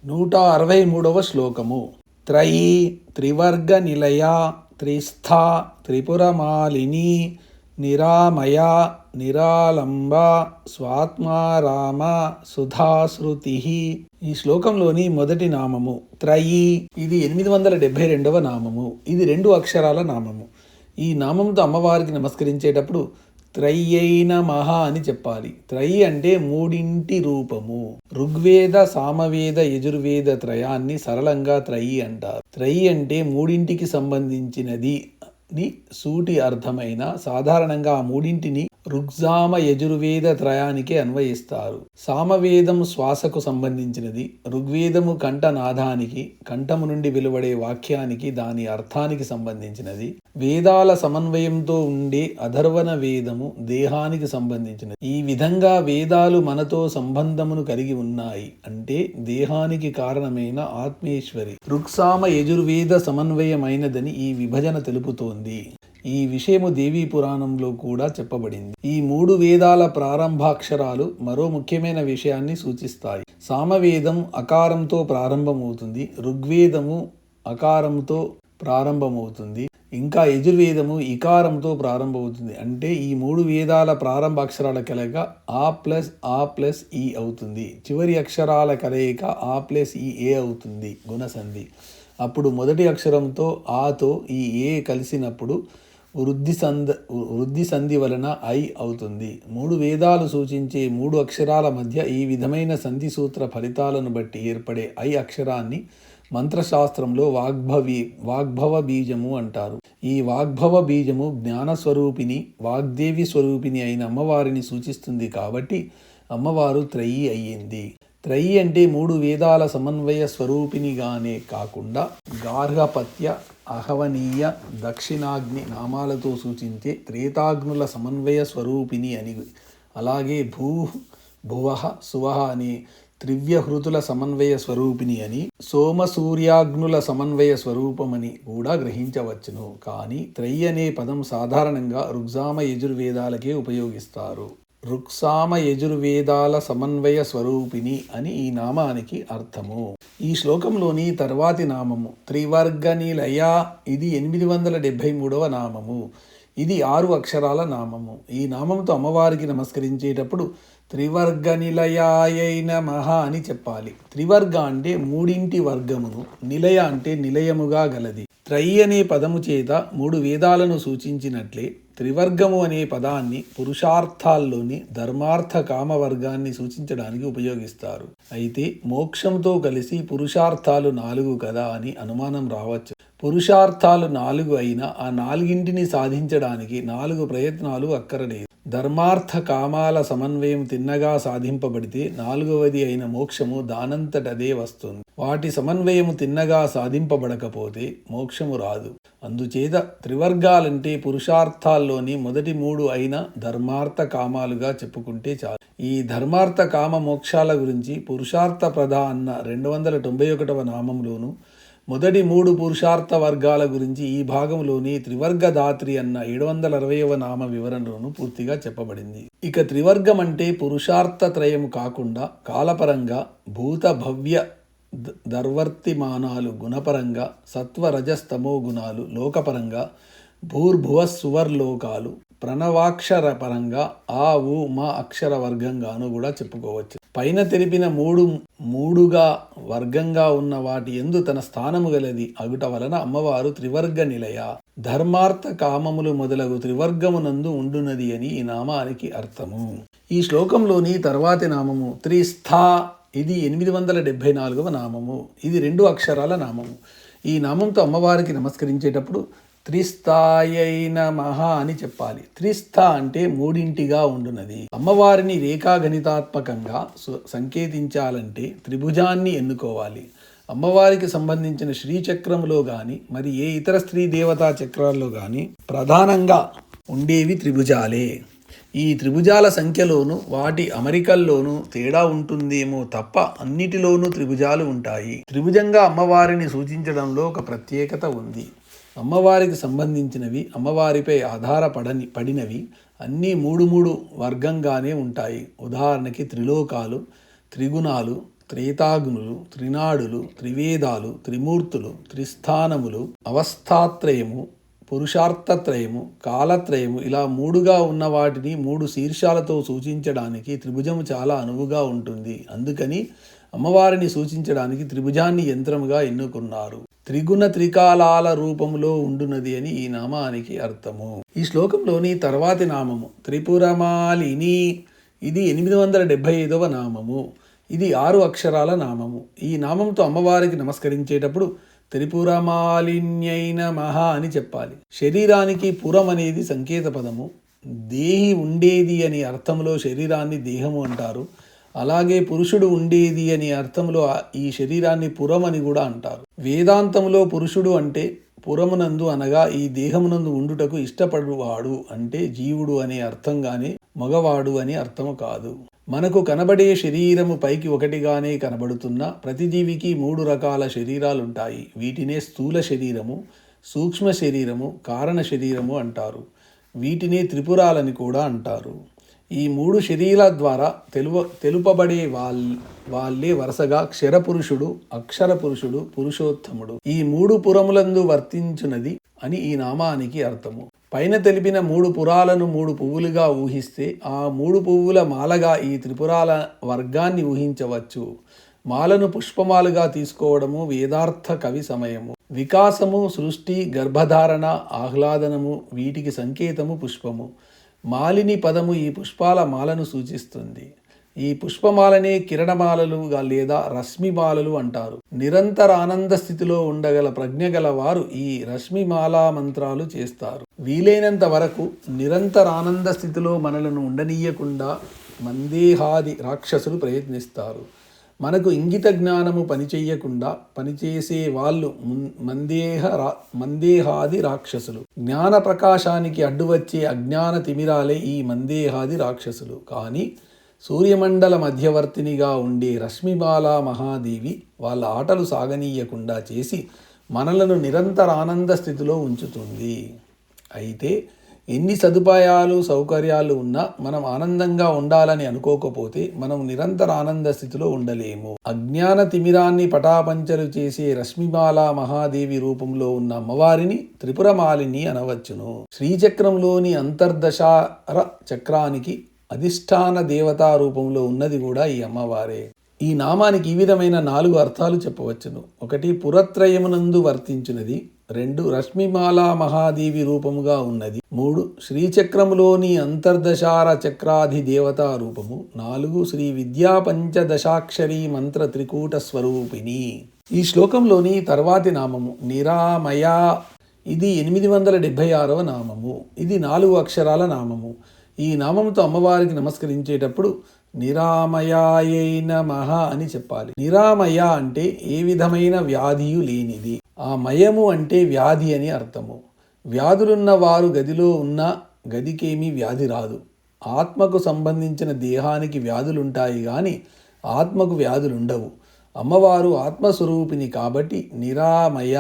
163వ శ్లోకము. త్రయీ త్రివర్గ నిలయా త్రిస్థా త్రిపురమాలిని నిరామయా నిరాలంబ స్వాత్మారామ సుధాశ్రుతి. ఈ శ్లోకంలోని మొదటి నామము త్రయీ. ఇది 872వ నామము. ఇది 2 అక్షరాల నామము. ఈ నామంతో అమ్మవారికి నమస్కరించేటప్పుడు త్రయ్యై నమః అని చెప్పాలి. త్రయి అంటే మూడింటి రూపము. ఋగ్వేద సామవేద యజుర్వేద త్రయాన్ని సరళంగా త్రయి అంటారు. త్రయి అంటే మూడింటికి సంబంధించినది అని సూటి అర్థమైన సాధారణంగా ఆ మూడింటిని ఋగ్సామ యజుర్వేద త్రయానికే అన్వయిస్తారు. సామవేదం శ్వాసకు సంబంధించినది, ఋగ్వేదము కంఠనాదానికి, కంఠము నుండి వెలువడే వాక్యానికి దాని అర్థానికి సంబంధించినది, వేదాల సమన్వయంతో ఉండే అధర్వణ వేదము దేహానికి సంబంధించినది. ఈ విధంగా వేదాలు మనతో సంబంధమును కలిగి ఉన్నాయి అంటే దేహానికి కారణమైన ఆత్మేశ్వరి ఋక్సామ యజుర్వేద సమన్వయమైనదని ఈ విభజన తెలుపుతోంది. ఈ విషయము దేవీ పురాణంలో కూడా చెప్పబడింది. ఈ 3 వేదాల ప్రారంభాక్షరాలు మరో ముఖ్యమైన విషయాన్ని సూచిస్తాయి. సామవేదం అకారంతో ప్రారంభమవుతుంది, ఋగ్వేదము అకారంతో ప్రారంభమవుతుంది, ఇంకా యజుర్వేదము ఇకారంతో ప్రారంభమవుతుంది. అంటే ఈ 3 వేదాల ప్రారంభాక్షరాల కలయిక ఆ+ఈ అవుతుంది. చివరి అక్షరాల కలయిక ఆ+ఏ అవుతుంది గుణసంధి. అప్పుడు మొదటి అక్షరంతో ఆతో ఈ ఏ కలిసినప్పుడు వృద్ధి సంధి వలన ఐ అవుతుంది. 3 వేదాలు సూచించే 3 అక్షరాల మధ్య ఈ విధమైన సంధి సూత్ర ఫలితాలను బట్టి ఏర్పడే ఐ అక్షరాన్ని మంత్రశాస్త్రంలో వాగ్భవ బీజము అంటారు. ఈ వాగ్భవ బీజము జ్ఞానస్వరూపిణి వాగ్దేవి స్వరూపిణి అయిన అమ్మవారిని సూచిస్తుంది కాబట్టి అమ్మవారు త్రయీ అయ్యింది. త్రయీ అంటే 3 వేదాల సమన్వయ స్వరూపిణిగానే కాకుండా గార్హపత్య, అహవనీయ, దక్షిణాగ్ని నామాలతో సూచించే త్రేతాగ్నుల సమన్వయ స్వరూపిణి అని, అలాగే భువః సువః అనే త్రివ్యహృతుల సమన్వయ స్వరూపిణి అని, సోమసూర్యాగ్నుల సమన్వయ స్వరూపమని కూడా గ్రహించవచ్చును. కానీ త్రయి అనే పదం సాధారణంగా ఋగ్సామ యజుర్వేదాలకే ఉపయోగిస్తారు. ఋక్సామ యజుర్వేదాల సమన్వయ స్వరూపిణి అని ఈ నామానికి అర్థము. ఈ శ్లోకంలోని తర్వాతి నామము త్రివర్గ నిలయ. ఇది 873వ నామము. ఇది 6 అక్షరాల నామము. ఈ నామంతో అమ్మవారికి నమస్కరించేటప్పుడు త్రివర్గ నిలయాయై నమః అని చెప్పాలి. త్రివర్గ అంటే మూడింటి వర్గమును, నిలయ అంటే నిలయముగా గలది. త్రయి అనే పదము చేత 3 వేదాలను సూచించినట్లే త్రివర్గము అనే పదాన్ని పురుషార్థాల్లోని ధర్మార్థ కామ వర్గాన్ని సూచించడానికి ఉపయోగిస్తారు. అయితే మోక్షంతో కలిసి పురుషార్థాలు 4 కదా అని అనుమానం రావచ్చు. పురుషార్థాలు 4 అయినా ఆ 4ంటిని సాధించడానికి 4 ప్రయత్నాలు అక్కరలేదు. ధర్మార్థ కామాల సమన్వయం తిన్నగా సాధింపబడితే 4వది అయిన మోక్షము దానంతటదే వస్తుంది. వాటి సమన్వయము తిన్నగా సాధింపబడకపోతే మోక్షము రాదు. అందుచేత త్రివర్గాలంటే పురుషార్థాల్లోని మొదటి 3 అయిన ధర్మార్థ కామాలుగా చెప్పుకుంటే చాలు. ఈ ధర్మార్థ కామ మోక్షాల గురించి పురుషార్థ ప్రధ అన్న 291వ నామంలోను, మొదటి 3 పురుషార్థ వర్గాల గురించి ఈ భాగంలోని త్రివర్గధాత్రి అన్న 760వ నామ వివరణలోను పూర్తిగా చెప్పబడింది. ఇక త్రివర్గం అంటే పురుషార్థ త్రయము కాకుండా కాలపరంగా భూత భవ్య దర్వర్తిమానాలు గుణపరంగా, సత్వ రజస్తమో గుణాలు లోకపరంగా, భూర్భువస్సువర్లోకాలు ప్రణవాక్షర పరంగా, ఆ ఉ మా అక్షర వర్గంగాను కూడా చెప్పుకోవచ్చు. పైన తెలిపిన మూడుగా వర్గంగా ఉన్న వాటి యందు తన స్థానము గలది అగుట వలన అమ్మవారు త్రివర్గ నిలయ, ధర్మార్థ కామములు మొదలగు త్రివర్గమునందు ఉండునది అని ఈ నామానికి అర్థము. ఈ శ్లోకంలోని తర్వాతి నామము త్రిస్థా. ఇది 874వ నామము. ఇది 2 అక్షరాల నామము. ఈ నామంతో అమ్మవారికి నమస్కరించేటప్పుడు త్రిస్థాయై నమః అని చెప్పాలి. త్రిస్థ అంటే మూడింటిగా ఉండునది. అమ్మవారిని రేఖాగణితాత్మకంగా సంకేతించాలంటే త్రిభుజాన్ని ఎన్నుకోవాలి. అమ్మవారికి సంబంధించిన శ్రీచక్రములో కానీ మరి ఏ ఇతర స్త్రీ దేవతా చక్రాల్లో కానీ ప్రధానంగా ఉండేవి త్రిభుజాలే. ఈ త్రిభుజాల సంఖ్యలోనూ వాటి అమరికల్లోనూ తేడా ఉంటుందేమో తప్ప అన్నిటిలోనూ త్రిభుజాలు ఉంటాయి. త్రిభుజంగా అమ్మవారిని సూచించడంలో ఒక ప్రత్యేకత ఉంది. అమ్మవారికి సంబంధించినవి, అమ్మవారిపై పడినవి అన్నీ 3 వర్గంగానే ఉంటాయి. ఉదాహరణకి త్రిలోకాలు, త్రిగుణాలు, త్రేతాగ్నులు, త్రినాడులు, త్రివేదాలు, త్రిమూర్తులు, త్రిస్థానములు, అవస్థాత్రయము, పురుషార్థత్రయము, కాలత్రయము, ఇలా మూడుగా ఉన్న వాటిని మూడు శీర్షాలతో సూచించడానికి త్రిభుజము చాలా అనువుగా ఉంటుంది. అందుకని అమ్మవారిని సూచించడానికి త్రిభుజాన్ని యంత్రముగా ఎన్నుకున్నారు. త్రిగుణ త్రికాలాల రూపములో ఉండునది అని ఈ నామానికి అర్థము. ఈ శ్లోకంలోని తర్వాతి నామము త్రిపురమాలిని. ఇది 875వ నామము. ఇది 6 అక్షరాల నామము. ఈ నామంతో అమ్మవారికి నమస్కరించేటప్పుడు త్రిపురమాలిన్యై నమః అని చెప్పాలి. శరీరానికి పురం అనేది సంకేత పదము. దేహి ఉండేది అని అర్థంలో శరీరాన్ని దేహము అంటారు. అలాగే పురుషుడు ఉండేది అని అర్థంలో ఈ శరీరాన్ని పురం అని కూడా అంటారు. వేదాంతంలో పురుషుడు అంటే పురమునందు అనగా ఈ దేహమునందు ఉండుటకు ఇష్టపడువాడు అంటే జీవుడు అనే అర్థంగానే మగవాడు అని అర్థము కాదు. మనకు కనబడే శరీరము పైకి ఒకటిగానే కనబడుతున్న ప్రతి జీవికి 3 రకాల శరీరాలుంటాయి. వీటినే స్థూల శరీరము, సూక్ష్మ శరీరము, కారణ శరీరము అంటారు. వీటినే త్రిపురాలని కూడా అంటారు. ఈ 3 శరీరాల ద్వారా తెలుపబడే వాళ్ళే వరుసగా క్షరపురుషుడు, అక్షర పురుషుడు, పురుషోత్తముడు. ఈ 3 పురములందు వర్తించునది అని ఈ నామానికి అర్థము. పైన తెలిపిన 3 పురాలను 3 పువ్వులుగా ఊహిస్తే ఆ 3 పువ్వుల మాలగా ఈ త్రిపురాల వర్గాన్ని ఊహించవచ్చు. మాలను పుష్పమాలుగా తీసుకోవడము వేదార్థ కవి సమయము. వికాసము, సృష్టి, గర్భధారణ, ఆహ్లాదనము వీటికి సంకేతము పుష్పము. మాలిని పదము ఈ పుష్పాల మాలను సూచిస్తుంది. ఈ పుష్పమాలనే కిరణమాలలు లేదా రశ్మిమాలలు అంటారు. నిరంతర ఆనంద స్థితిలో ఉండగల ప్రజ్ఞ గల వారు ఈ రశ్మిమాలా మంత్రాలు చేస్తారు. వీలైనంత వరకు నిరంతర ఆనంద స్థితిలో మనలను ఉండనీయకుండా మందేహాది రాక్షసులు ప్రయత్నిస్తారు. మనకు ఇంగిత జ్ఞానము పనిచేయకుండా పనిచేసే వాళ్ళు మందేహాది రాక్షసులు. జ్ఞాన ప్రకాశానికి అడ్డు వచ్చే అజ్ఞాన తిమిరాలే ఈ మందేహాది రాక్షసులు. కానీ సూర్యమండల మధ్యవర్తినిగా ఉండే రశ్మిబాలా మహాదేవి వాళ్ళ ఆటలు సాగనీయకుండా చేసి మనలను నిరంతర ఆనంద స్థితిలో ఉంచుతుంది. అయితే ఎన్ని సదుపాయాలు సౌకర్యాలు ఉన్నా మనం ఆనందంగా ఉండాలని అనుకోకపోతే మనం నిరంతర ఆనంద స్థితిలో ఉండలేము. అజ్ఞాన తిమిరాన్ని పటాపంచలు చేసే రశ్మిమాలా మహాదేవి రూపంలో ఉన్న అమ్మవారిని త్రిపురమాలిని అనవచ్చును. శ్రీచక్రంలోని అంతర్దశార చక్రానికి అధిష్టాన దేవతా రూపంలో ఉన్నది కూడా ఈ అమ్మవారే. ఈ నామానికి ఈ విధమైన 4 అర్థాలు చెప్పవచ్చును. 1 పురత్రయమునందు వర్తించినది. 2 రశ్మిమాలా మహాదేవి రూపముగా ఉన్నది. 3 శ్రీచక్రములోని అంతర్దశార చక్రాధి దేవతా రూపము. 4 శ్రీ విద్యా పంచదశాక్షరీ మంత్ర త్రికూట స్వరూపిణి. ఈ శ్లోకంలోని తర్వాతి నామము నిరామయ. ఇది 876వ నామము. ఇది 4 అక్షరాల నామము. ఈ నామంతో అమ్మవారికి నమస్కరించేటప్పుడు నిరామయాయై నమః అని చెప్పాలి. నిరామయ అంటే ఏ విధమైన వ్యాధియు లేనిది. ఆ మయము అంటే వ్యాధి అని అర్థము. వ్యాధులున్న వారు గదిలో ఉన్న గదికేమీ వ్యాధి రాదు. ఆత్మకు సంబంధించిన దేహానికి వ్యాధులుంటాయి కానీ ఆత్మకు వ్యాధులుండవు. అమ్మవారు ఆత్మస్వరూపిణి కాబట్టి నిరామయ.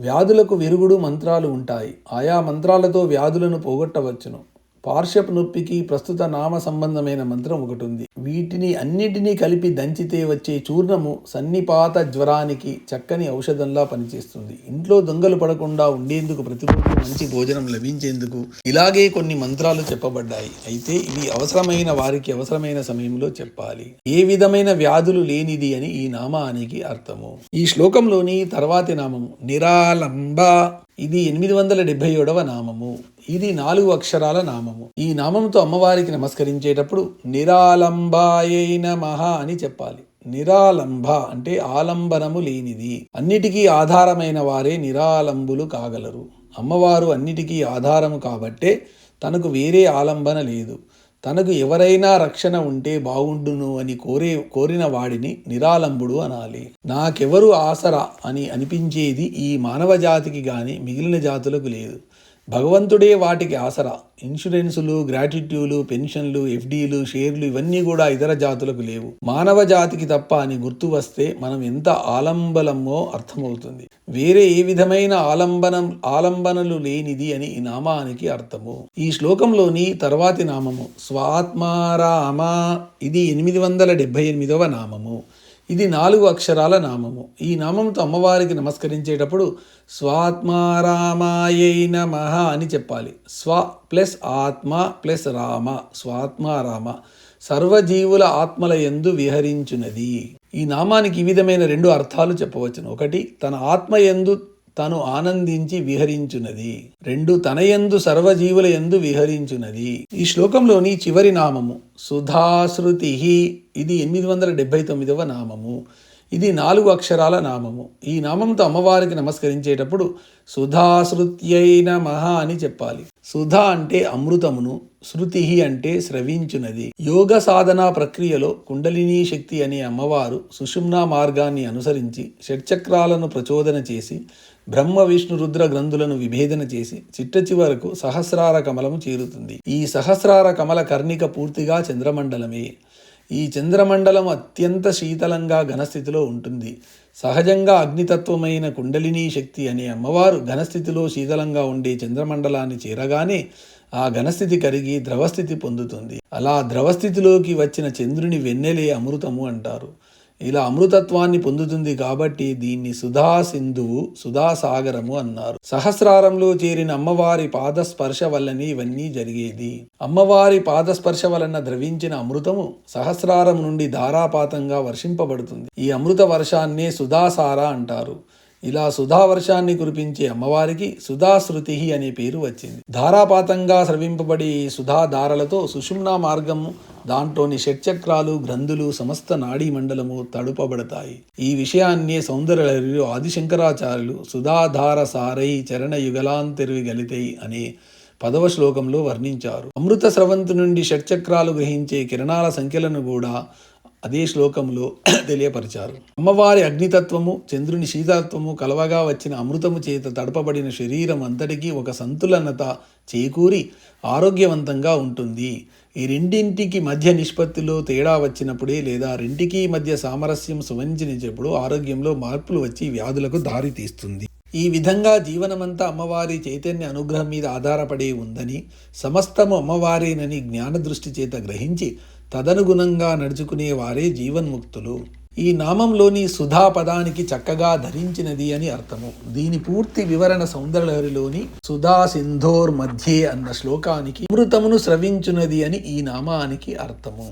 వ్యాధులకు విరుగుడు మంత్రాలు ఉంటాయి. ఆయా మంత్రాలతో వ్యాధులను పోగొట్టవచ్చును. పార్శ్వపు నొప్పికి ప్రస్తుత నామ సంబంధమైన మంత్రం ఒకటి ఉంది. వీటిని అన్నిటినీ కలిపి దంచితే వచ్చే చూర్ణము సన్నిపాత జ్వరానికి చక్కని ఔషధంలా పనిచేస్తుంది. ఇంట్లో దొంగలు పడకుండా ఉండేందుకు, ప్రతిరోజు మంచి భోజనం లభించేందుకు ఇలాగే కొన్ని మంత్రాలు చెప్పబడ్డాయి. అయితే ఇవి అవసరమైన వారికి అవసరమైన సమయంలో చెప్పాలి. ఏ విధమైన వ్యాధులు లేనిది అని ఈ నామానికి అర్థము. ఈ శ్లోకంలోని తర్వాతి నామము నిరాలంబ. ఇది 877వ నామము. ఇది 4 అక్షరాల నామము. ఈ నామంతో అమ్మవారికి నమస్కరించేటప్పుడు నిరాలంబాయై నమః అని చెప్పాలి. నిరాలంబ అంటే ఆలంబనము లేనిది. అన్నిటికీ ఆధారమైన వారే నిరాలంబులు కాగలరు. అమ్మవారు అన్నిటికీ ఆధారము కాబట్టే తనకు వేరే ఆలంబన లేదు. తనకు ఎవరైనా రక్షణ ఉంటే బాగుండును అని కోరిన వాడిని నిరాలంబుడు అనాలి. నాకెవరు ఆసరా అని అనిపించేది ఈ మానవ జాతికి గాని మిగిలిన జాతులకు లేదు. భగవంతుడే వాటికి ఆసరా. ఇన్సూరెన్సులు, గ్రాట్యుటీలు, పెన్షన్లు, ఎఫ్డీలు, షేర్లు ఇవన్నీ కూడా ఇతర జాతులకు లేవు. మానవ జాతికి తప్ప అని గుర్తు వస్తే మనం ఎంత ఆలంబనమో అర్థమవుతుంది. వేరే ఏ విధమైన ఆలంబనలు లేనిది అని ఈ నామానికి అర్థము. ఈ శ్లోకంలోని తర్వాతి నామము స్వాత్మారామ. ఇది 878వ నామము. ఇది 4 అక్షరాల నామము. ఈ నామంతో అమ్మవారికి నమస్కరించేటప్పుడు స్వాత్మారామాయై నమః అని చెప్పాలి. స్వ ప్లస్ ఆత్మ ప్లస్ రామ, స్వాత్మారామ, సర్వజీవుల ఆత్మల యందు విహరించునది. ఈ నామానికి ఈ విధమైన 2 అర్థాలు చెప్పవచ్చును. ఒకటి, తన ఆత్మ యందు తను ఆనందించి విహరించునది. 2, తన యందు సర్వజీవుల యందు విహరించునది. ఈ శ్లోకంలోని చివరి నామము సుధాశ్రుతి, ఇది 879వ నామము. ఇది 4 అక్షరాల నామము. ఈ నామంతో అమ్మవారికి నమస్కరించేటప్పుడు సుధాశ్రుత్యై నమః అని చెప్పాలి. సుధ అంటే అమృతమును, శృతి అంటే స్రవించునది. యోగ సాధనా ప్రక్రియలో కుండలినీ శక్తి అనే అమ్మవారు సుషుమ్నా మార్గాన్ని అనుసరించి షట్చక్రాలను ప్రచోదన చేసి బ్రహ్మ విష్ణు రుద్ర గ్రంథులను విభేదన చేసి చిట్టచివరకు సహస్రార కమలము చేరుతుంది. ఈ సహస్రార కమల కర్ణిక పూర్తిగా చంద్రమండలమే. ఈ చంద్రమండలం అత్యంత శీతలంగా ఘనస్థితిలో ఉంటుంది. సహజంగా అగ్నితత్వమైన కుండలినీ శక్తి అనే అమ్మవారు ఘనస్థితిలో శీతలంగా ఉండే చంద్రమండలాన్ని చేరగానే ఆ ఘనస్థితి కరిగి ద్రవస్థితి పొందుతుంది. అలా ద్రవస్థితిలోకి వచ్చిన చంద్రుని వెన్నెలే అమృతము అంటారు. ఇలా అమృతత్వాన్ని పొందుతుంది కాబట్టి దీన్ని సుధా సింధువు, సుధాసాగరము అన్నారు. సహస్రారంలో చేరిన అమ్మవారి పాదస్పర్శ వల్లనే ఇవన్నీ జరిగేది. అమ్మవారి పాదస్పర్శ వలన ద్రవించిన అమృతము సహస్రారం నుండి ధారాపాతంగా వర్షింపబడుతుంది. ఈ అమృత వర్షాన్నే సుధాసార అంటారు. ఇలా సుధావర్షాన్ని కురిపించే అమ్మవారికి సుధాశ్రుతి అనే పేరు వచ్చింది. ధారాపాతంగా స్రవింపబడి ఈ సుధాధారలతో సుషుమ్నా మార్గము, దాంట్లోని షట్చక్రాలు, గ్రంథులు, సమస్త నాడీ మండలము తడుపబడతాయి. ఈ విషయాన్నే సౌందర్యలహరిలో ఆదిశంకరాచార్యులు సుధాధార సారై చరణ యుగలాంతర్విగలితై అనే 10వ శ్లోకంలో వర్ణించారు. అమృత స్రవంతు నుండి షట్చక్రాలు గ్రహించే కిరణాల సంఖ్యలను కూడా అదే శ్లోకంలో తెలియపరిచారు. అమ్మవారి అగ్నితత్వము, చంద్రుని శీతత్వము కలవగా వచ్చిన అమృతము చేత తడపబడిన శరీరం అంతటికీ ఒక సంతులనత చేకూరి ఆరోగ్యవంతంగా ఉంటుంది. ఈ రెండింటికి మధ్య నిష్పత్తిలో తేడా వచ్చినప్పుడే లేదా రెంటికి మధ్య సామరస్యం సువంచనించినప్పుడు ఆరోగ్యంలో మార్పులు వచ్చి వ్యాధులకు దారి తీస్తుంది. ఈ విధంగా జీవనమంతా అమ్మవారి చైతన్య అనుగ్రహం మీద ఆధారపడి ఉందని, సమస్తము అమ్మవారేనని జ్ఞానదృష్టి చేత గ్రహించి తదనుగుణంగా నడుచుకునే వారే జీవన్ముక్తులు. ఈ నామంలోని సుధా పదానికి చక్కగా ధరించినది అని అర్థము. దీని పూర్తి వివరణ సౌందర్యలహరిలోని సుధా సింధోర్ మధ్యే అన్న శ్లోకానికి అమృతమును స్రవించునది అని ఈ నామానికి అర్థము.